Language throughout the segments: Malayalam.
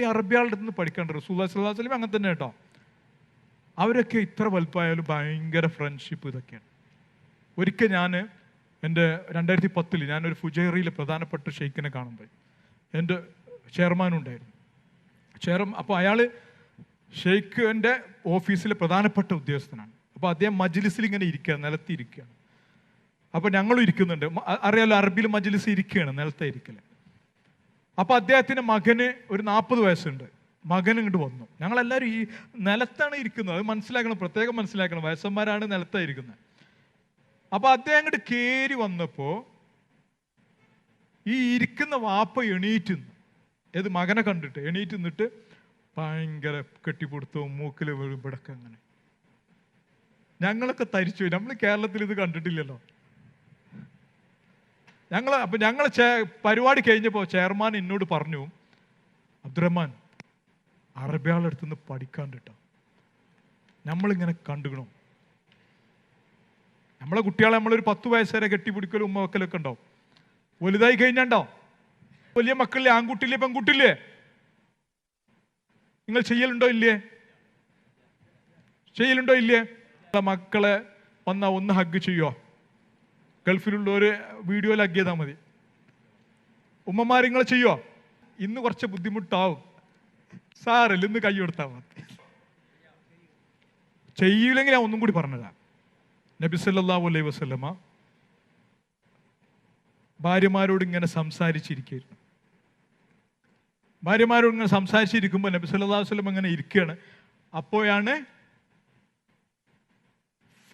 ഈ അറബികളുടെ നിന്ന് പഠിക്കേണ്ട റസൂലുള്ളാഹി സ്വല്ലല്ലാഹു അലൈഹി വസല്ലം അങ്ങനെ തന്നെ കേട്ടോ. അവരൊക്കെ ഇത്ര വലുപ്പമായാലും ഭയങ്കര ഫ്രണ്ട്ഷിപ്പ് ഇതൊക്കെയാണ്. ഒരിക്കൽ ഞാൻ എൻ്റെ 2010 ഞാനൊരു ഫുജൈറയിൽ പ്രധാനപ്പെട്ട ഷെയ്ഖിനെ കാണുമ്പോൾ എൻ്റെ ചെയർമാനും ഉണ്ടായിരുന്നു. അപ്പോൾ അയാൾ ഷെയ്ഖിൻ്റെ ഓഫീസിലെ പ്രധാനപ്പെട്ട ഉദ്യോഗസ്ഥനാണ്. അപ്പോൾ അദ്ദേഹം മജ്ലിസിൽ ഇങ്ങനെ ഇരിക്കുകയാണ്, നിലത്തിരിക്കുകയാണ്. അപ്പോൾ ഞങ്ങളും ഇരിക്കുന്നുണ്ട്. അറിയാലോ, അറബിയിൽ മജ്ലിസ് ഇരിക്കുകയാണ്, നിലത്തെ ഇരിക്കൽ. അപ്പോൾ അദ്ദേഹത്തിൻ്റെ മകന് ഒരു 40 വയസ്സുണ്ട്. മകൻ ഇങ്ങോട്ട് വന്നു. ഞങ്ങളെല്ലാവരും ഈ നിലത്താണ് ഇരിക്കുന്നത്, അത് മനസ്സിലാക്കണം, പ്രത്യേകം മനസ്സിലാക്കണം. വയസ്സന്മാരാണ് നിലത്താണ് ഇരിക്കുന്നത്. അപ്പോൾ അദ്ദേഹം അങ്ങോട്ട് കയറി വന്നപ്പോൾ ഈ ഇരിക്കുന്ന വാപ്പ എണീറ്റ് നിന്ന്, ഏത് മകനെ കണ്ടിട്ട് എണീറ്റ് നിന്നിട്ട് ഭയങ്കര കെട്ടിപ്പിടുത്തവും മൂക്കിൽ വീഴുമ്പോഴൊക്കെ അങ്ങനെ. ഞങ്ങളൊക്കെ തരിച്ചു. നമ്മൾ കേരളത്തിൽ ഇത് കണ്ടിട്ടില്ലല്ലോ. ഞങ്ങൾ പരിപാടി കഴിഞ്ഞപ്പോൾ ചെയർമാൻ എന്നോട് പറഞ്ഞു, അബ്ദുറഹ്മാൻ, അറബികളുടെ അടുത്ത് നിന്ന് പഠിക്കാണ്ട് കേട്ടോ. നമ്മളിങ്ങനെ കണ്ടുകണം. നമ്മളെ കുട്ടികളെ നമ്മളൊരു 10 വയസ്സ് വരെ കെട്ടിപ്പിടിക്കലും ഉമ്മ വെക്കലൊക്കെ ഉണ്ടാവും. വലുതായി കഴിഞ്ഞാണ്ടോ വലിയ മക്കളില്ലേ, ആൺകുട്ടിയില്ലേ പെൺകുട്ടിയില്ലേ, നിങ്ങൾ ചെയ്യലുണ്ടോ ഇല്ലേ? ചെയ്യലുണ്ടോ ഇല്ലേ? മക്കളെ വന്നാ ഒന്ന് ഹഗ് ചെയ്യോ? ഗൾഫിലുള്ള ഒരു വീഡിയോയിൽ ഹഗ് ചെയ്താൽ മതി. ഉമ്മമാർ നിങ്ങൾ ചെയ്യോ? ഇന്ന് കുറച്ച് ബുദ്ധിമുട്ടാവും, സാറല്ല ഇന്ന് കൈ കൊടുത്താൽ മതി. ചെയ്യില്ലെങ്കിൽ ഞാൻ ഒന്നും കൂടി പറഞ്ഞതാ. നബി സല്ലല്ലാഹു അലൈഹി വസല്ലമ ഭാര്യമാരോട് ഇങ്ങനെ സംസാരിച്ചിരിക്കുകയായിരുന്നു. ഭാര്യമാരോട് ഇങ്ങനെ സംസാരിച്ചിരിക്കുമ്പോൾ നബി സല്ലല്ലാഹു അലൈഹി വസല്ലം ഇങ്ങനെ ഇരിക്കുകയാണ്. അപ്പോഴാണ്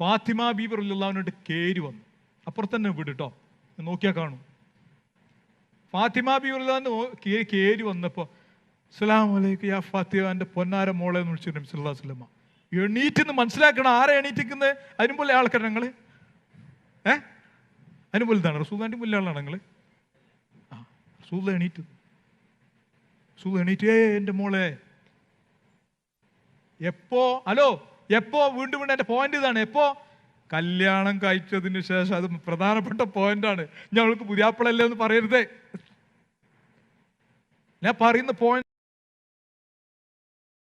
ഫാത്തിമ ബീബി റളിയല്ലാഹു അൻഹ കയറി വന്നു. അപ്പുറത്തന്നെ വീട് കേട്ടോ, നോക്കിയാൽ കാണും. ഫാത്തിമ ബീബി റളിയല്ലാഹു അൻഹ കയറി വന്നപ്പോൾ അസ്സലാമു അലൈക്കും യാ ഫാത്തിമ, എൻ്റെ പൊന്നാര മോളെ എന്ന് വിളിച്ചു നബി സല്ലല്ലാഹു അലൈഹി വസല്ലം. എണീറ്റെന്ന് മനസ്സിലാക്കണം, ആരെ എണീറ്റിക്കുന്നത്? അതിനുപോലെ ആൾക്കാർ ഞങ്ങൾ അതിനുപോലെ ഇതാണ് റസൂലിൻ്റെ മുല്ല ആളാണ് ഞങ്ങൾ. റസൂൽ എണീറ്റ്, റസൂൽ എണീറ്റ്, എൻ്റെ മോളെ എപ്പോ, ഹലോ എപ്പോ, വീണ്ടും വീണ്ടും എൻ്റെ പോയിന്റ് ഇതാണ്, എപ്പോ കല്യാണം കഴിച്ചതിന് ശേഷം. അത് പ്രധാനപ്പെട്ട പോയിന്റാണ്. ഞങ്ങൾക്ക് പുതിയാപ്പിളല്ലേ എന്ന് പറയരുതേ. ഞാൻ പറയുന്ന പോയിന്റ്